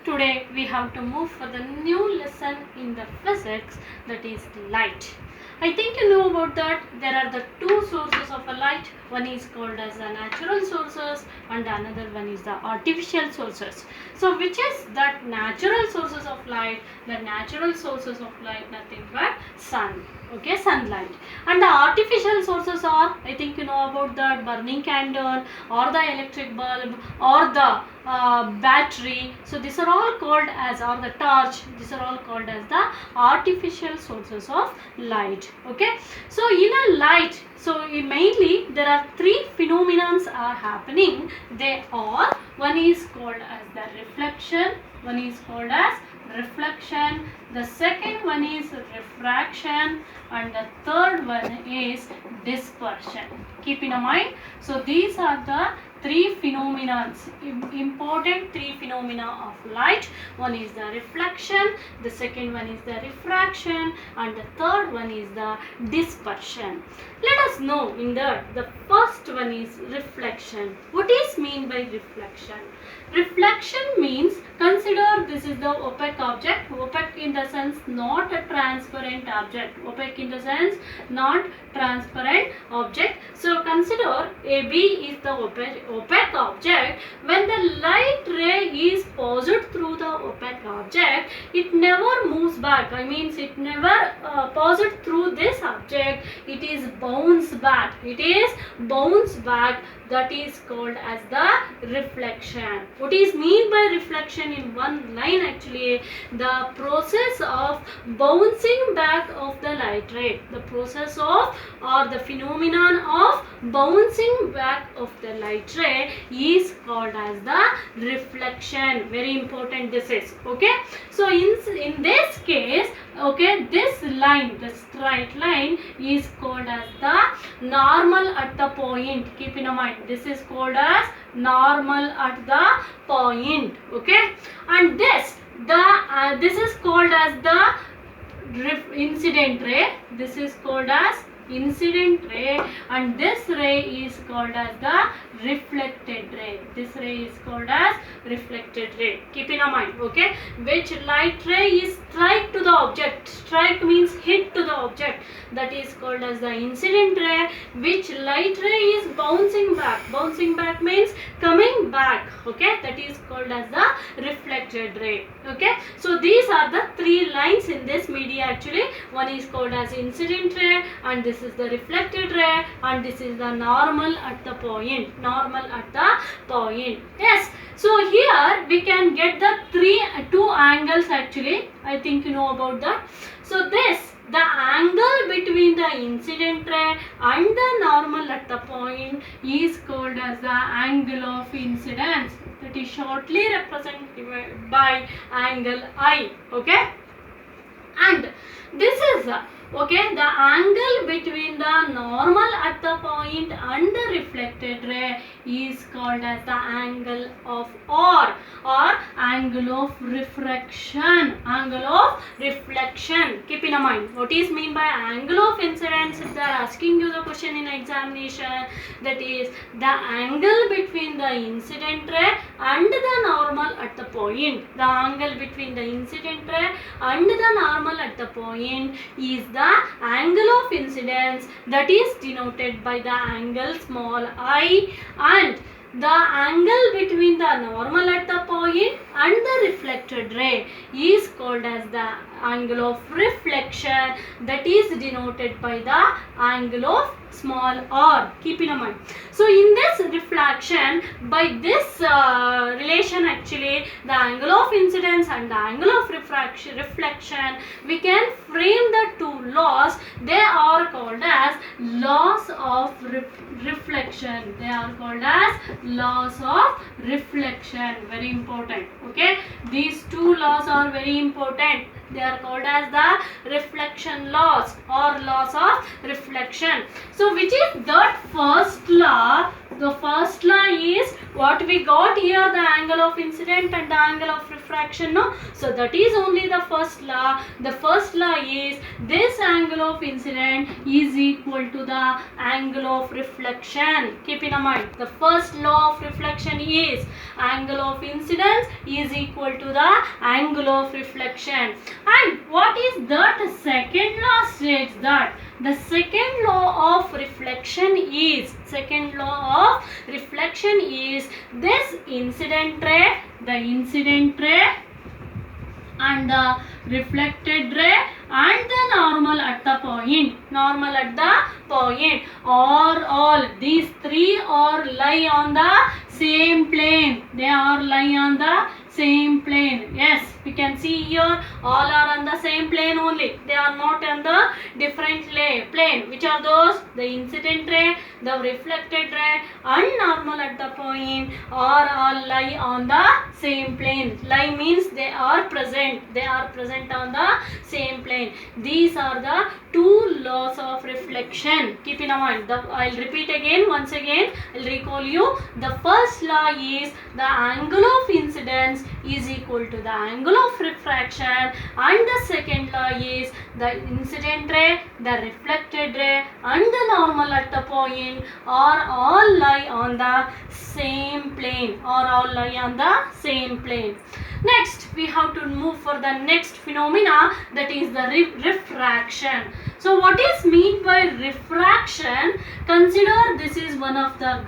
today we have to move for the new lesson in the physics, that is light. I think you know about that. There are the two sources of a light. One is called as the natural sources and another one is the artificial sources. So which is that natural sources of light? The natural sources of light nothing but sun. Okay, sunlight. And the artificial sources are, I think you know about the burning candle or the electric bulb or the battery. So these are all called as, or the torch, these are all called as the artificial sources of light. Okay, so in a light, so mainly there are three phenomena are happening. They are, one is called as the reflection, one is called as reflection, the second one is refraction, and the third one is dispersion. Keep in mind, so these are the three phenomena, important three phenomena of light. One is the reflection, the second one is the refraction, and the third one is the dispersion. Let us know in that the first one is reflection. What is mean by reflection? Reflection means, consider this is the opaque object. Opaque in the sense not a transparent object. Opaque in the sense not transparent object. So consider AB is the opaque object. When the light ray is passed through the opaque object, it never moves back. I mean it never passed through this object. It is bounce back. It is bounce back. That is called as the reflection. What is mean by reflection in one line? Actually, the process of bouncing back of the light ray. The process of, or the phenomenon of bouncing back of the light ray is called as the reflection. Very important this is. Okay. So in this case, okay, this line, the straight line is called as the normal at the point. Keep in mind, this is called as normal at the point. Okay, and this is called as the incident ray. This is called as incident ray, and this ray is called as the reflected ray. This ray is called as reflected ray. Keep in mind, okay, which light ray is strike to the object. Strike means hit to the object. That is called as the incident ray. Which light ray is bouncing back. Bouncing back means coming back. Okay, that is called as the reflected ray. Okay, so these are the three lines in this media actually. One is called as incident ray, and this is the reflected ray, and this is the normal at the point. Normal at the point. Yes. So here we can get the two angles actually. I think you know about that. So this, the angle between the incident ray and the normal at the point is called as the angle of incidence. That is shortly represented by angle I. Okay. And this is okay, the angle between the normal at the point and the reflected ray is called as the angle of or angle of refraction. Angle of reflection. Keep in mind, what is mean by angle of incidence? If they are asking you the question in examination, that is the angle between the incident ray and the normal at the point. The angle between the incident ray and the normal at the point is the angle of incidence, that is denoted by the angle small I, and the angle between the normal at the point and the reflected ray is called as the angle of reflection, that is denoted by the angle of small r. Keep in mind. So in this reflection, by this relation actually, the angle of incidence and the angle of reflection, we can frame the two laws. They are called as laws of reflection. They are called as laws of reflection. Very important. Okay, these two laws are very important. They are called as the reflection laws or laws of reflection. So which is that first law? The first law is what we got here, the angle of incident and the angle of refraction, no? So that is only the first law. The first law is this angle of incident is equal to the angle of reflection. Keep in mind, the first law of reflection is angle of incidence is equal to the angle of reflection. And what is that? Second law states that the second law of reflection is this incident ray, the incident ray and the reflected ray and the normal at the point, or all these three are lie on the same plane. They are lie on the same plane. Yes, we can see here all are on the same plane only. They are not on the different plane. Which are those? The incident ray, the reflected ray and normal at the point are all lie on the same plane. Lie means they are present. They are present on the same plane. These are the two laws of reflection. Keep in mind. I'll repeat again. Once again, I'll recall you. The first law is the angle of incidence is equal to the angle of refraction, and the second law is the incident ray, the reflected ray and the normal at the point are all lie on the same plane. Next, we have to move for the next phenomena, that is the refraction. So what is meant by refraction? Consider this is one of the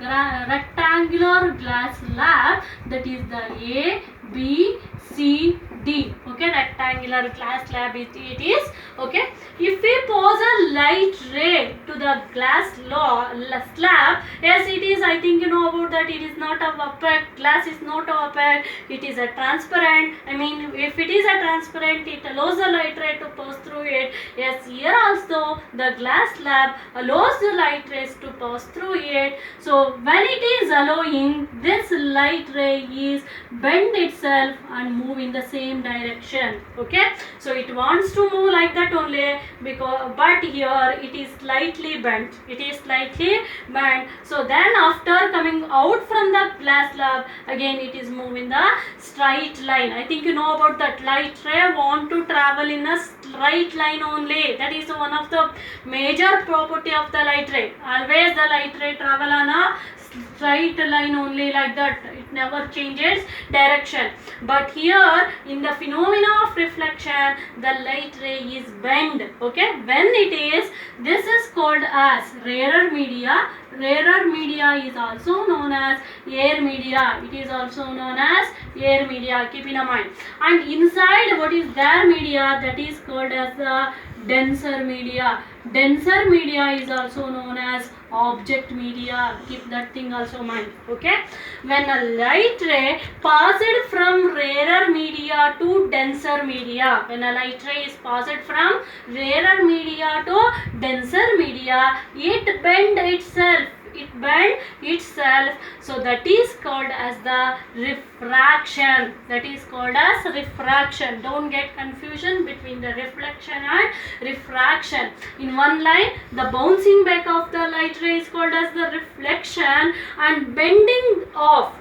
rectangular glass slab, that is the A, B, C, D. Okay, rectangular glass slab it is. Okay, if we pose a light ray to the glass slab, yes, it is, I think you know about that, it is not opaque. Glass is not opaque, it is a transparent. I mean, if it is a transparent, it allows the light ray to pass through it. Yes, here also the glass slab allows the light rays to pass through it. So when it is allowing, this light ray is bend itself and move in the same direction. Okay, so it wants to move like that only, but here it is slightly bent. So then after coming out from the glass slab, again it is moving the straight line. I think you know about that. Light ray want to travel in a straight line only. That is one of the major property of the light ray. Always the light ray travel on a straight line only, like that. It never changes direction. But here in the phenomena of reflection, the light ray is bent. Okay, when it is, this is called as rarer media. Rarer media is also known as air media. It is also known as air media. Keep in mind. And inside what is their media, that is called as the denser media. Denser media is also known as object media. Keep that thing also in mind. Okay, when a light ray passed from rarer media to denser media, when a light ray is passed from rarer media to denser media, it bend itself. So that is called as the refraction. Don't get confusion between the reflection and refraction. In one line, the bouncing back of the light ray is called as the reflection, and bending of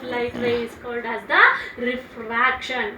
light ray is called as the refraction.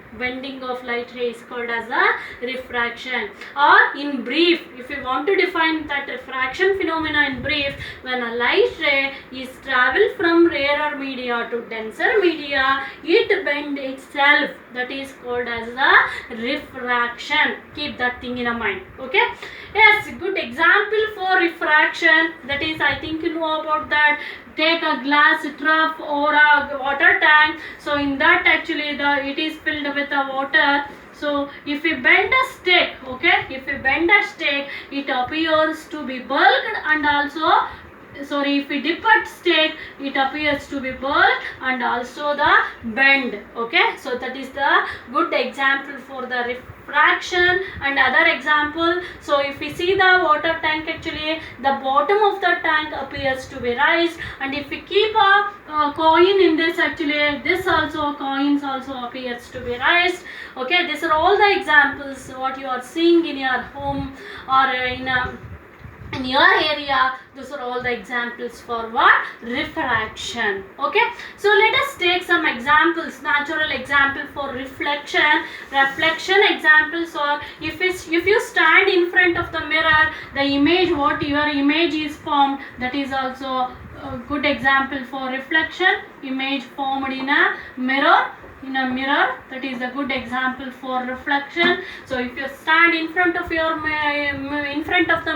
Or in brief, if you want to define that refraction phenomena in brief, when a light ray is travel from rarer media to denser media, it bend itself. That is called as the refraction. Keep that thing in mind. Okay, yes, good example for refraction, that is, I think you know about that. Take a glass trough or a water tank. So in that actually it is filled with the water. So if we bend a stick, it appears to be bulked, and also if we dip a stick, it appears to be bulked and also the bend. Okay, so that is the good example for the refraction. And other example, so if we see the water tank, actually the bottom of the tank appears to be raised, and if we keep a coin in this, actually this also coins also appears to be raised. Okay, these are all the examples what you are seeing in your home or in a in your area. Those are all the examples for what? Refraction. Okay, so let us take some examples, natural example for reflection. Reflection examples are, if you stand in front of the mirror, the image, what your image is formed, that is also a good example for reflection. Image formed in a mirror, that is a good example for reflection. So if you stand in front of the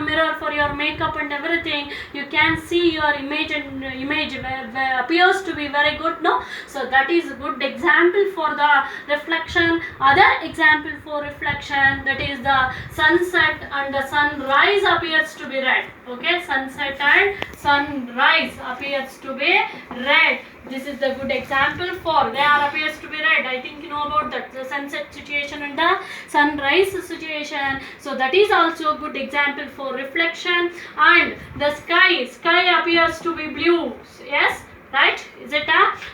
mirror for your makeup and everything, you can see your image, and image appears to be very good, no? So that is a good example for the reflection. Other example for reflection, that is the sunset and the sunrise appears to be red. Okay, sunset and sunrise appears to be red. This is the good example for, there appears to be red. I think you know about that, the sunset situation and the sunrise situation. So that is also a good example for reflection. And the sky appears to be blue. Yes, right? Is it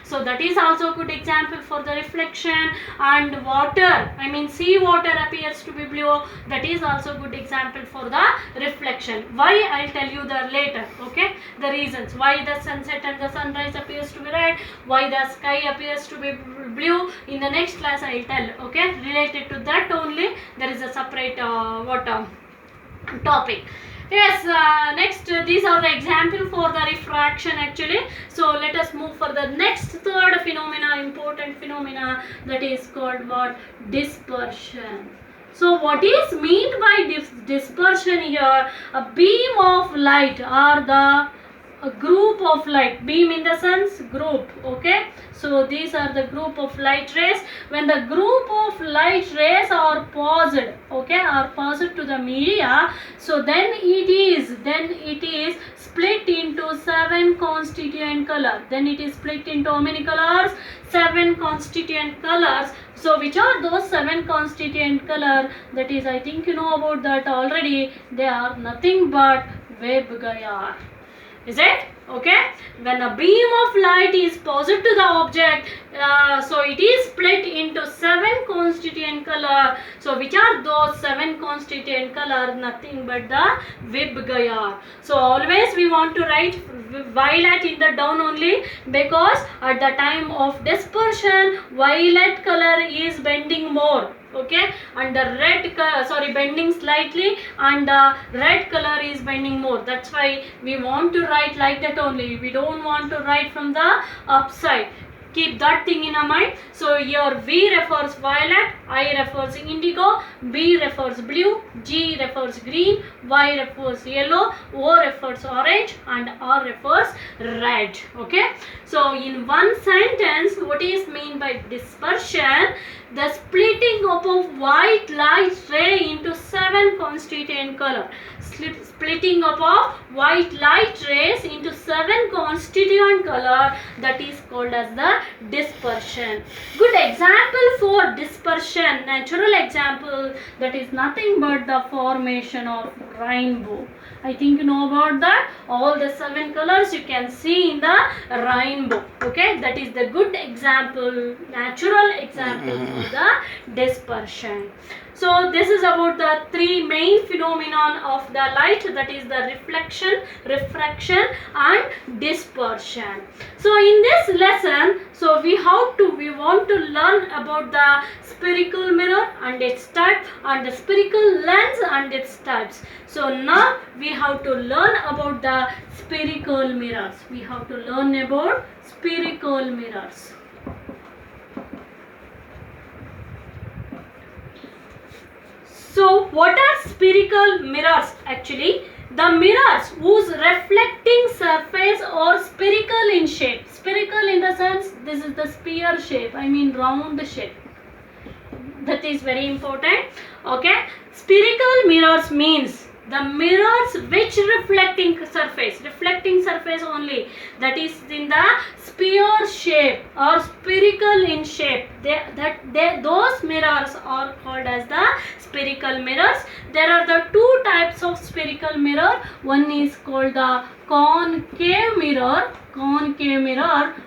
so that is also a good example for the reflection. And water, I mean sea water appears to be blue. That is also a good example for the reflection. Why? I'll tell you the later. Okay, the reasons why the sunset and the sunrise appears to be red, why the sky appears to be blue, in the next class I'll tell. Okay, related to that only, there is a separate topic. Yes, next these are the example for the refraction actually. So let us move for the next third phenomena, important phenomena, that is called what? Dispersion. So what is meant by dispersion here? A beam of light or a group of light, beam in the sense group. Okay, so these are the group of light rays. When the group of light rays are passed, okay, are passed to the media, so then it is split into 7 constituent color. Then it is split into how many colors? 7 constituent colors. So which are those 7 constituent color? That is, I think you know about that already. They are nothing but waveguide. Is it? Okay, when a beam of light is passed to the object, so it is split into 7 constituent color. So which are those 7 constituent color? Nothing but the waveguide. So always we want to write violet in the down only, because at the time of dispersion, violet color is bending more. Okay, and the red color, bending slightly, and the red color is bending more. That's why we want to write like that only. We don't want to write from the upside. Keep that thing in our mind. So here V refers violet, I refers indigo, B refers blue, G refers green, Y refers yellow, O refers orange, and R refers red. Okay, so in one sentence, what is mean by dispersion? The splitting up of white light ray into 7 constituent color. Splitting up of white light rays into 7 constituent color, that is called as the dispersion. Good example for dispersion, natural example, that is nothing but the formation of rainbow. I think you know about that. All the 7 colors you can see in the rainbow. Okay, that is the good example, natural example for the dispersion. So this is about the 3 main phenomenon of the light, that is the reflection, refraction and dispersion. So in this lesson, so we want to learn about the spherical mirror and its type, and the spherical lens and its types. So now we have to learn about the spherical mirrors. We have to learn about spherical mirrors. So what are spherical mirrors actually? The mirrors whose reflecting surface are spherical in shape. Spherical in the sense, this is the sphere shape, I mean round shape. That is very important. Okay, spherical mirrors means the mirrors which reflecting surface only, that is in the sphere shape or spherical in shape, those mirrors are called as the spherical mirrors. There are the 2 types of spherical mirror. One is called the concave mirror,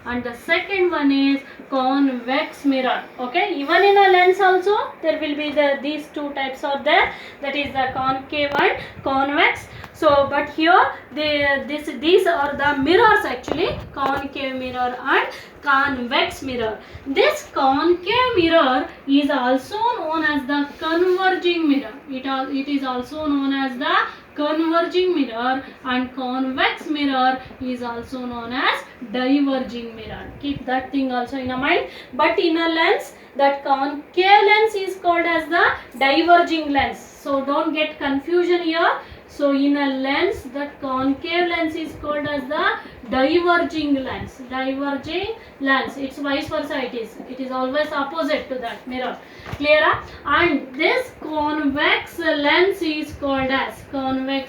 and the second one is convex mirror. Okay, even in a lens also there will be these two types are there, that is the concave and convex. So but here these are the mirrors actually, concave mirror and convex mirror. This concave mirror is also known as the converging mirror. It is also known as the converging mirror, and convex mirror is also known as diverging mirror. Keep that thing also in a mind. But in a lens, that concave lens is called as the diverging lens. So don't get confusion here. So in a lens, the concave lens is called as the diverging lens. Diverging lens. It's vice versa. It is always opposite to that mirror. Clear? And this convex lens is called as converging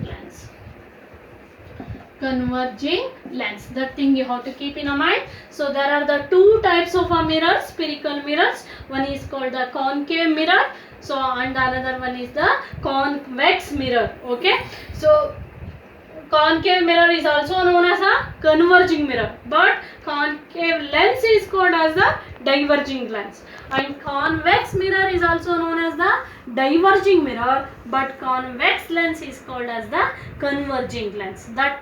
lens. Converging lens. That thing you have to keep in mind. So there are the two types of mirrors, spherical mirrors. One is called the concave mirror. So and another one is the convex mirror. Okay. So concave mirror is also known as a converging mirror, but concave lens is called as the diverging lens, and convex mirror is also known as the diverging mirror, but convex lens is called as the converging lens. That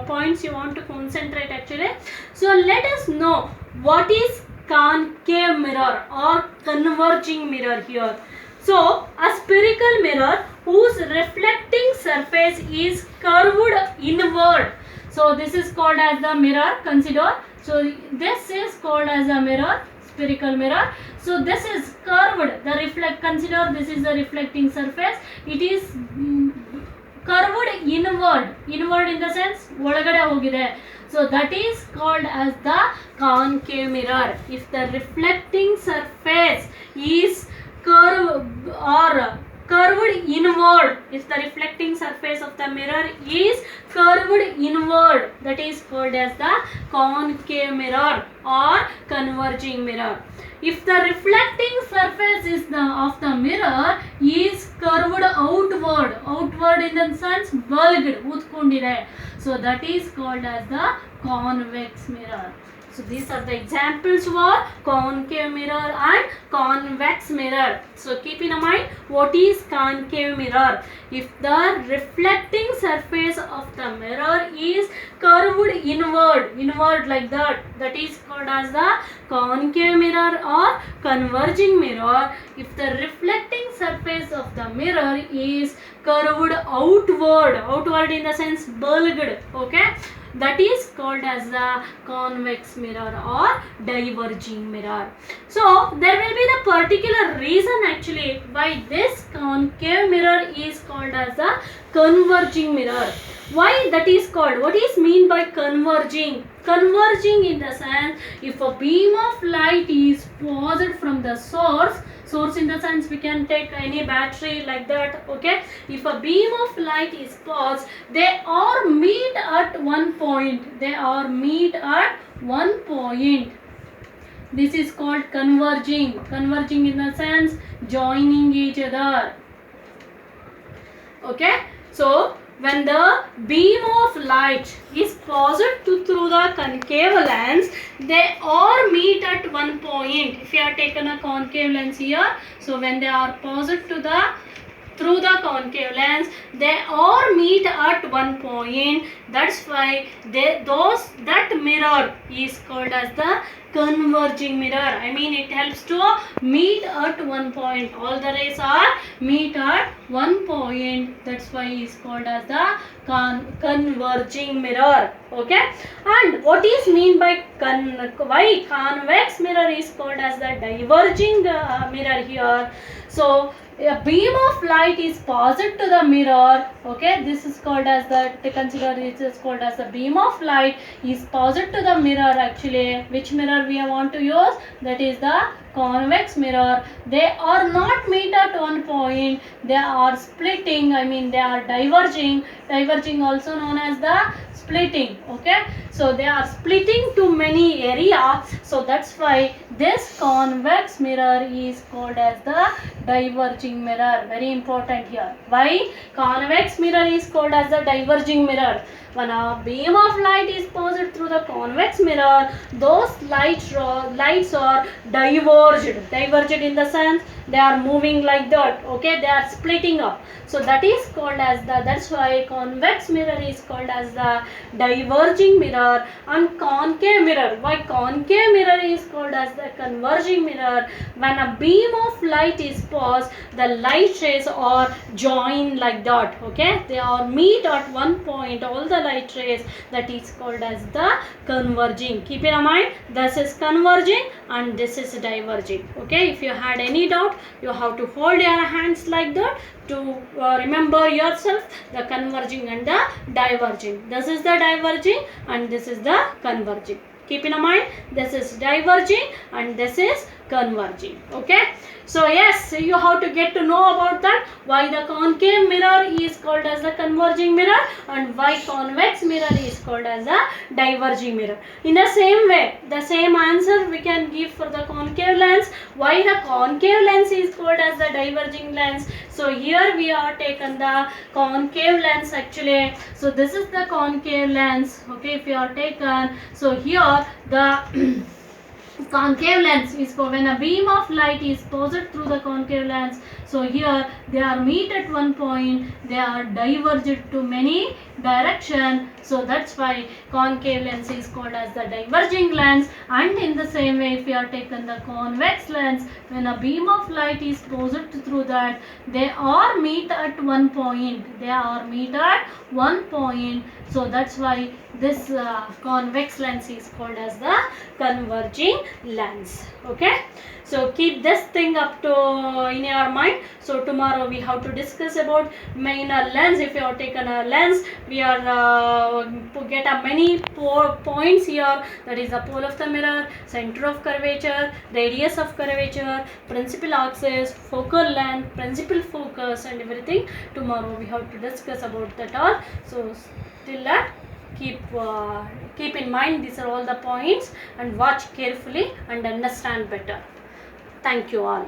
points you want to concentrate actually. So let us know what is concave mirror or converging mirror here. So a spherical mirror whose reflecting surface is curved inward. So this is called as the mirror. Consider. So this is called as a mirror, spherical mirror. So this is curved. Consider this is the reflecting surface. It is curved inward. Inward in the sense ಒಳಗಡೆ ಹೋಗಿದೆ. So that is called as the concave mirror. If the reflecting surface is curved inward, if the reflecting surface of the mirror is curved inward, that is called as the concave mirror or converging mirror. If the reflecting surface of the mirror is curved outward in the sense bulged, ಉತ್ಕೊಂಡಿದೆ, so that is called as the convex mirror. So these are the examples for concave mirror and convex mirror. So keep in mind what is concave mirror. If the reflecting surface of the mirror is curved inward like that is called as the concave mirror or converging mirror. If the reflecting surface of the mirror is curved outward in the sense bulged, okay, that is called as the convex mirror or diverging mirror. So there will be the particular reason actually why this concave mirror is called as the converging mirror. Why that is called? What is mean by converging? Converging in the sense, if a beam of light is passed from the source in the sense we can take any battery like that, okay, if a beam of light is passed, they all meet at one point, this is called converging in the sense joining each other, okay. So when the beam of light is passed through the concave lens, they all meet at one point. If you have taken a concave lens here, so when they are passed through the concave lens, they all meet at one point. That's why that mirror is called as the converging mirror. I mean, it helps to meet at one point. All the rays are meet at one point. That's why it's called as the converging mirror. Okay. And what is mean by why convex mirror is called as the diverging mirror here? So a beam of light is passed to the mirror, okay, this is called as consider it is called as the beam of light is passed to the mirror actually. Which mirror we want to use? That is the convex mirror, they are not meet at one point, they are splitting, I mean they are diverging also known as the splitting. Okay, so they are splitting to many areas, so that's why this convex mirror is called as the diverging mirror. Very important here. Why convex mirror is called as the diverging mirror? When a beam of light is passed through the convex mirror, those lights are diverged in the sense they are moving like that. Okay, they are splitting up, so that is called as the, that's why convex mirror is called as the diverging mirror. And concave mirror, why concave mirror is called as the converging mirror? When a beam of light is passed, the light rays are joined like that. Okay, they are meet at one point, all the light rays, that is called as the converging. Keep in mind, this is converging and this is diverging. Okay, if you had any doubt, you have to hold your hands like that to remember yourself the converging and the diverging. This is the diverging and this is the converging. Keep in mind, this is diverging and this is converging. Okay, so yes, you have to get to know about that, why the concave mirror is called as the converging mirror and why convex mirror is called as a diverging mirror. In the same way, the same answer we can give for the concave lens, why the concave lens is called as the diverging lens. So here we are taken the concave lens actually. So this is the concave lens. Okay, if you are taken, so here the concave lens is for when a beam of light is passed through the concave lens. So here they are meet at one point, they are diverged to many direction. So that's why concave lens is called as the diverging lens. And in the same way, if you are taken the convex lens, when a beam of light is passed through that, they are meet at one point. They are meet at one point. So that's why this convex lens is called as the converging lens. Okay, so keep this thing up to in your mind. So tomorrow we have to discuss about main lens. If you have taken a lens, we are get a many points here, that is the pole of the mirror, center of curvature, radius of curvature, principal axis, focal length, principal focus and everything. Tomorrow we have to discuss about that all. So till that, keep in mind these are all the points and watch carefully and understand better. Thank you all.